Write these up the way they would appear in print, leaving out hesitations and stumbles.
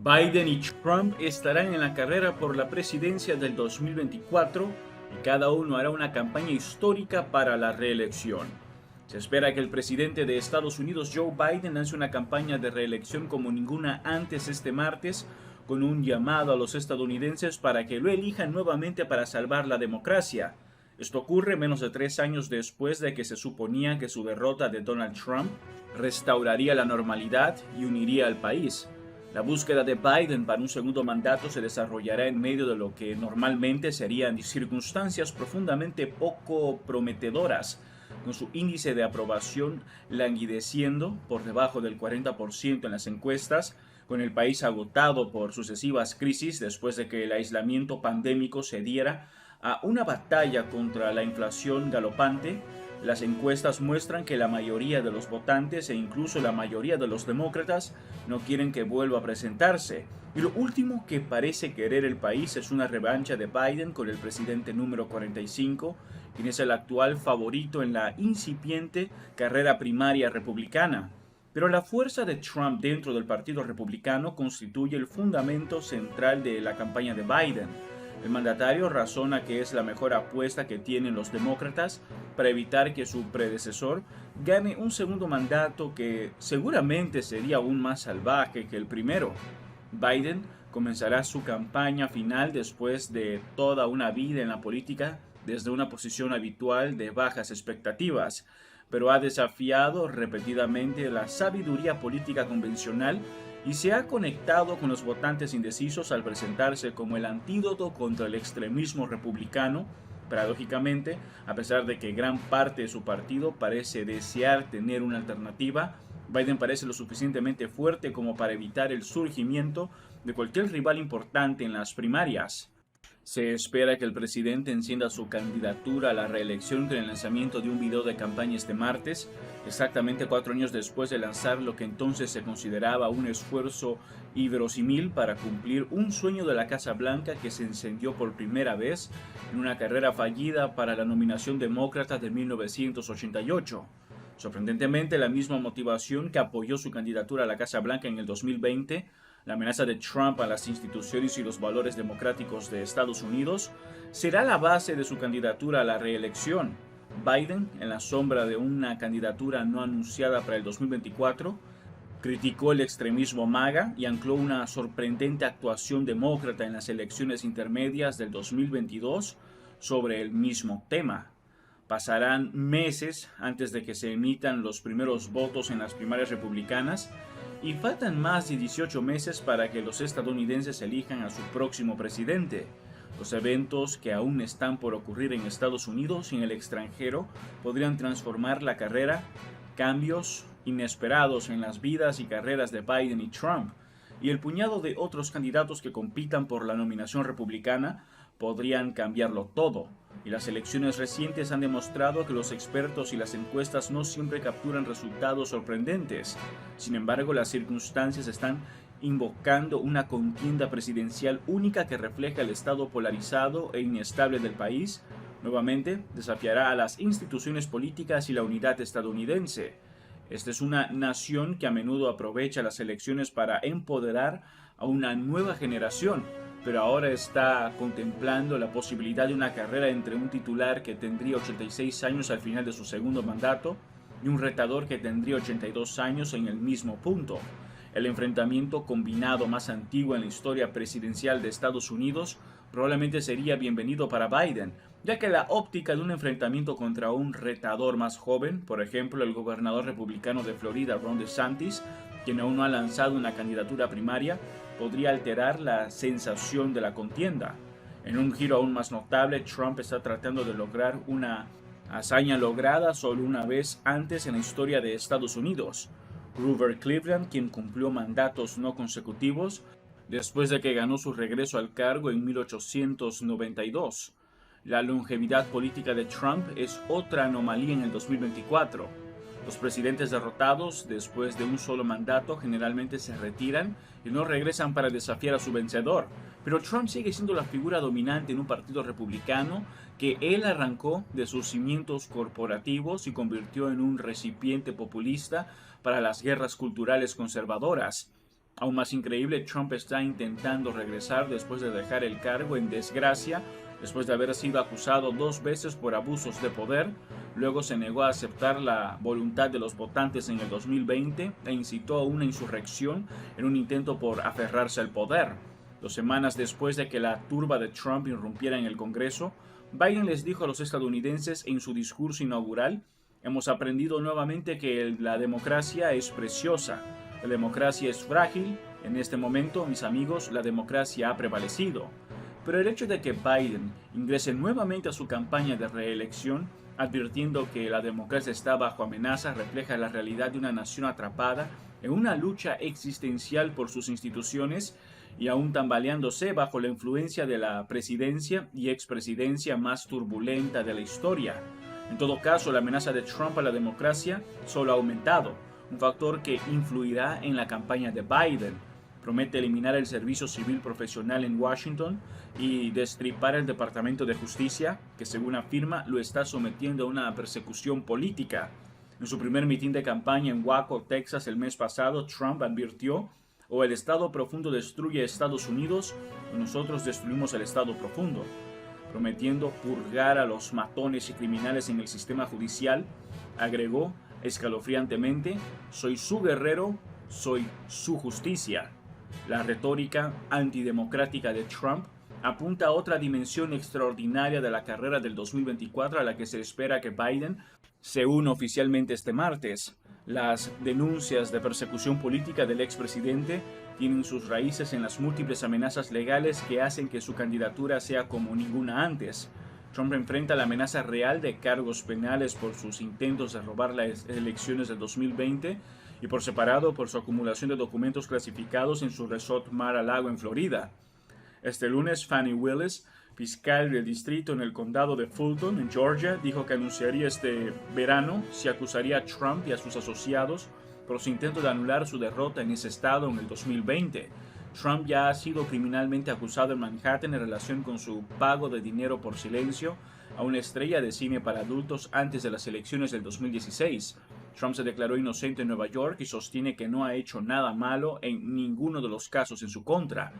Biden y Trump estarán en la carrera por la presidencia del 2024 y cada uno hará una campaña histórica para la reelección. Se espera que el presidente de Estados Unidos, Joe Biden, lance una campaña de reelección como ninguna antes este martes, con un llamado a los estadounidenses para que lo elijan nuevamente para salvar la democracia. Esto ocurre menos de 3 años después de que se suponía que su derrota de Donald Trump restauraría la normalidad y uniría al país. La búsqueda de Biden para un segundo mandato se desarrollará en medio de lo que normalmente serían circunstancias profundamente poco prometedoras, con su índice de aprobación languideciendo por debajo del 40% en las encuestas, con el país agotado por sucesivas crisis después de que el aislamiento pandémico se diera a una batalla contra la inflación galopante. Las encuestas muestran que la mayoría de los votantes e incluso la mayoría de los demócratas no quieren que vuelva a presentarse. Y lo último que parece querer el país es una revancha de Biden con el presidente número 45, quien es el actual favorito en la incipiente carrera primaria republicana. Pero la fuerza de Trump dentro del Partido Republicano constituye el fundamento central de la campaña de Biden. El mandatario razona que es la mejor apuesta que tienen los demócratas para evitar que su predecesor gane un segundo mandato que seguramente sería aún más salvaje que el primero. Biden comenzará su campaña final después de toda una vida en la política desde una posición habitual de bajas expectativas, pero ha desafiado repetidamente la sabiduría política convencional y se ha conectado con los votantes indecisos al presentarse como el antídoto contra el extremismo republicano. Paradójicamente, a pesar de que gran parte de su partido parece desear tener una alternativa, Biden parece lo suficientemente fuerte como para evitar el surgimiento de cualquier rival importante en las primarias. Se espera que el presidente encienda su candidatura a la reelección con el lanzamiento de un video de campaña este martes, exactamente 4 años después de lanzar lo que entonces se consideraba un esfuerzo inverosímil para cumplir un sueño de la Casa Blanca que se encendió por primera vez en una carrera fallida para la nominación demócrata de 1988. Sorprendentemente, la misma motivación que apoyó su candidatura a la Casa Blanca en el 2020, la amenaza de Trump a las instituciones y los valores democráticos de Estados Unidos, será la base de su candidatura a la reelección. Biden, en la sombra de una candidatura no anunciada para el 2024, criticó el extremismo MAGA y ancló una sorprendente actuación demócrata en las elecciones intermedias del 2022 sobre el mismo tema. Pasarán meses antes de que se emitan los primeros votos en las primarias republicanas y faltan más de 18 meses para que los estadounidenses elijan a su próximo presidente. Los eventos que aún están por ocurrir en Estados Unidos y en el extranjero podrían transformar la carrera, cambios inesperados en las vidas y carreras de Biden y Trump, y el puñado de otros candidatos que compitan por la nominación republicana podrían cambiarlo todo. Y las elecciones recientes han demostrado que los expertos y las encuestas no siempre capturan resultados sorprendentes. Sin embargo, las circunstancias están invocando una contienda presidencial única que refleja el estado polarizado e inestable del país. Nuevamente, desafiará a las instituciones políticas y la unidad estadounidense. Esta es una nación que a menudo aprovecha las elecciones para empoderar a una nueva generación, pero ahora está contemplando la posibilidad de una carrera entre un titular que tendría 86 años al final de su segundo mandato y un retador que tendría 82 años en el mismo punto. El enfrentamiento combinado más antiguo en la historia presidencial de Estados Unidos probablemente sería bienvenido para Biden, ya que la óptica de un enfrentamiento contra un retador más joven, por ejemplo el gobernador republicano de Florida, Ron DeSantis, quien aún no ha lanzado una candidatura primaria, podría alterar la sensación de la contienda. En un giro aún más notable, Trump está tratando de lograr una hazaña lograda solo una vez antes en la historia de Estados Unidos. Grover Cleveland, quien cumplió mandatos no consecutivos después de que ganó su regreso al cargo en 1892. La longevidad política de Trump es otra anomalía en el 2024. Los presidentes derrotados después de un solo mandato generalmente se retiran y no regresan para desafiar a su vencedor. Pero Trump sigue siendo la figura dominante en un partido republicano que él arrancó de sus cimientos corporativos y convirtió en un recipiente populista para las guerras culturales conservadoras. Aún más increíble, Trump está intentando regresar después de dejar el cargo en desgracia, después de haber sido acusado 2 veces por abusos de poder. Luego se negó a aceptar la voluntad de los votantes en el 2020 e incitó a una insurrección en un intento por aferrarse al poder. 2 semanas después de que la turba de Trump irrumpiera en el Congreso, Biden les dijo a los estadounidenses en su discurso inaugural: hemos aprendido nuevamente que la democracia es preciosa. La democracia es frágil. En este momento, mis amigos, la democracia ha prevalecido. Pero el hecho de que Biden ingrese nuevamente a su campaña de reelección, advirtiendo que la democracia está bajo amenaza, refleja la realidad de una nación atrapada en una lucha existencial por sus instituciones y aún tambaleándose bajo la influencia de la presidencia y expresidencia más turbulenta de la historia. En todo caso, la amenaza de Trump a la democracia solo ha aumentado, un factor que influirá en la campaña de Biden. Promete eliminar el servicio civil profesional en Washington y destripar el Departamento de Justicia, que según afirma lo está sometiendo a una persecución política. En su primer mitin de campaña en Waco, Texas, el mes pasado, Trump advirtió: o el Estado profundo destruye a Estados Unidos, o nosotros destruimos el Estado profundo, prometiendo purgar a los matones y criminales en el sistema judicial. Agregó escalofriantemente: soy su guerrero, soy su justicia. La retórica antidemocrática de Trump apunta a otra dimensión extraordinaria de la carrera del 2024 a la que se espera que Biden se una oficialmente este martes. Las denuncias de persecución política del expresidente tienen sus raíces en las múltiples amenazas legales que hacen que su candidatura sea como ninguna antes. Trump enfrenta la amenaza real de cargos penales por sus intentos de robar las elecciones del 2020 y por separado por su acumulación de documentos clasificados en su resort Mar-a-Lago en Florida. Este lunes, Fani Willis, fiscal del distrito en el condado de Fulton, en Georgia, dijo que anunciaría este verano si acusaría a Trump y a sus asociados por su intento de anular su derrota en ese estado en el 2020. Trump ya ha sido criminalmente acusado en Manhattan en relación con su pago de dinero por silencio a una estrella de cine para adultos antes de las elecciones del 2016. Trump se declaró inocente en Nueva York y sostiene que no ha hecho nada malo en ninguno de los casos en su contra.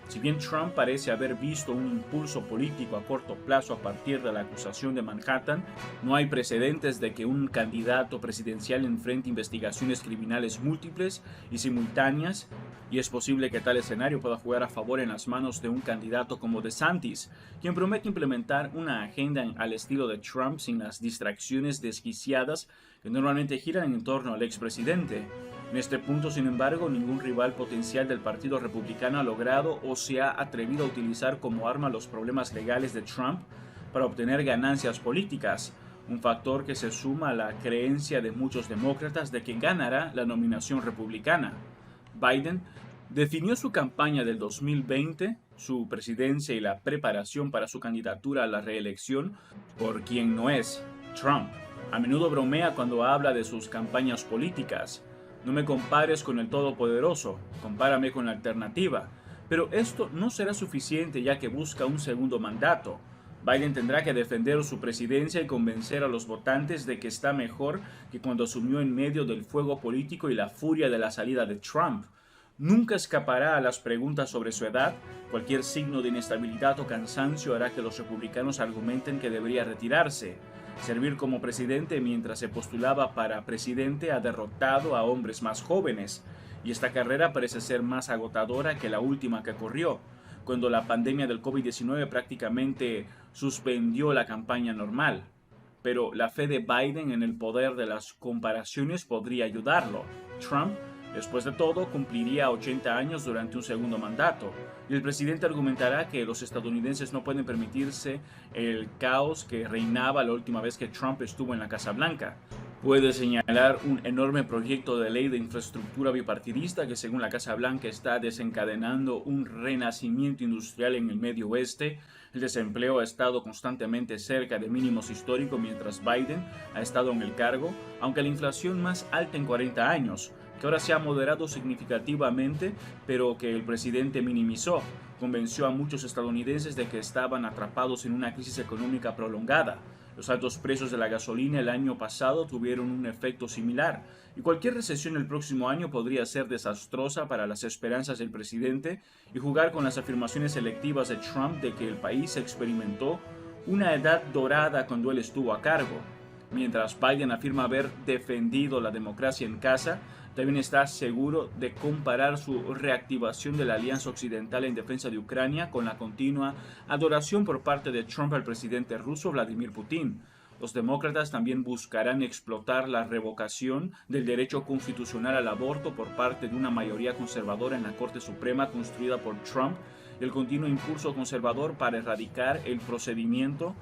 Si bien Trump parece haber visto un impulso político a corto plazo a partir de la acusación de Manhattan, no hay precedentes de que un candidato presidencial enfrente investigaciones criminales múltiples y simultáneas, y es posible que tal escenario pueda jugar a favor en las manos de un candidato como DeSantis, quien promete implementar una agenda al estilo de Trump sin las distracciones desquiciadas que normalmente giran en torno al expresidente. En este punto, sin embargo, ningún rival potencial del Partido Republicano ha logrado o se ha atrevido a utilizar como arma los problemas legales de Trump para obtener ganancias políticas, un factor que se suma a la creencia de muchos demócratas de que ganará la nominación republicana. Biden definió su campaña del 2020, su presidencia y la preparación para su candidatura a la reelección por quien no es: Trump. A menudo bromea cuando habla de sus campañas políticas. No me compares con el Todopoderoso, compárame con la alternativa. Pero esto no será suficiente ya que busca un segundo mandato. Biden tendrá que defender su presidencia y convencer a los votantes de que está mejor que cuando asumió en medio del fuego político y la furia de la salida de Trump. Nunca escapará a las preguntas sobre su edad. Cualquier signo de inestabilidad o cansancio hará que los republicanos argumenten que debería retirarse. Servir como presidente mientras se postulaba para presidente ha derrotado a hombres más jóvenes, y esta carrera parece ser más agotadora que la última que corrió, cuando la pandemia del COVID-19 prácticamente suspendió la campaña normal. Pero la fe de Biden en el poder de las comparaciones podría ayudarlo. Trump, después de todo, cumpliría 80 años durante un segundo mandato, y el presidente argumentará que los estadounidenses no pueden permitirse el caos que reinaba la última vez que Trump estuvo en la Casa Blanca. Puede señalar un enorme proyecto de ley de infraestructura bipartidista que, según la Casa Blanca, está desencadenando un renacimiento industrial en el Medio Oeste. El desempleo ha estado constantemente cerca de mínimos históricos mientras Biden ha estado en el cargo, aunque la inflación más alta en 40 años, que ahora se ha moderado significativamente, pero que el presidente minimizó, convenció a muchos estadounidenses de que estaban atrapados en una crisis económica prolongada. Los altos precios de la gasolina el año pasado tuvieron un efecto similar, y cualquier recesión el próximo año podría ser desastrosa para las esperanzas del presidente y jugar con las afirmaciones selectivas de Trump de que el país experimentó una edad dorada cuando él estuvo a cargo. Mientras Biden afirma haber defendido la democracia en casa, también está seguro de comparar su reactivación de la Alianza Occidental en defensa de Ucrania con la continua adoración por parte de Trump al presidente ruso Vladimir Putin. Los demócratas también buscarán explotar la revocación del derecho constitucional al aborto por parte de una mayoría conservadora en la Corte Suprema construida por Trump y el continuo impulso conservador para erradicar el procedimiento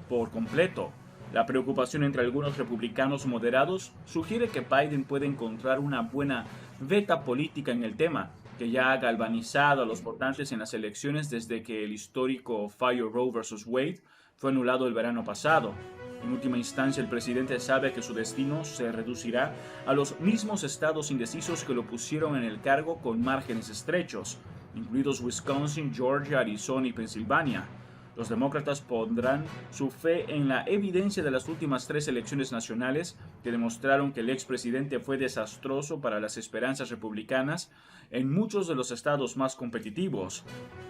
por completo. La preocupación entre algunos republicanos moderados sugiere que Biden puede encontrar una buena veta política en el tema, que ya ha galvanizado a los votantes en las elecciones desde que el histórico fallo Roe vs. Wade fue anulado el verano pasado. En última instancia, el presidente sabe que su destino se reducirá a los mismos estados indecisos que lo pusieron en el cargo con márgenes estrechos, incluidos Wisconsin, Georgia, Arizona y Pensilvania. Los demócratas pondrán su fe en la evidencia de las últimas 3 elecciones nacionales que demostraron que el expresidente fue desastroso para las esperanzas republicanas en muchos de los estados más competitivos.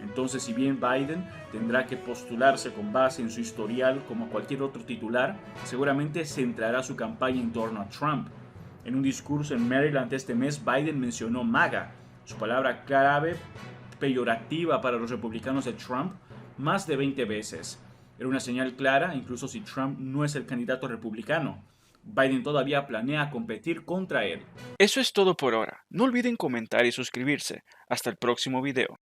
Entonces, si bien Biden tendrá que postularse con base en su historial como cualquier otro titular, seguramente centrará su campaña en torno a Trump. En un discurso en Maryland este mes, Biden mencionó MAGA, su palabra clave peyorativa para los republicanos de Trump, más de 20 veces. Era una señal clara, incluso si Trump no es el candidato republicano. Biden todavía planea competir contra él. Eso es todo por ahora. No olviden comentar y suscribirse. Hasta el próximo video.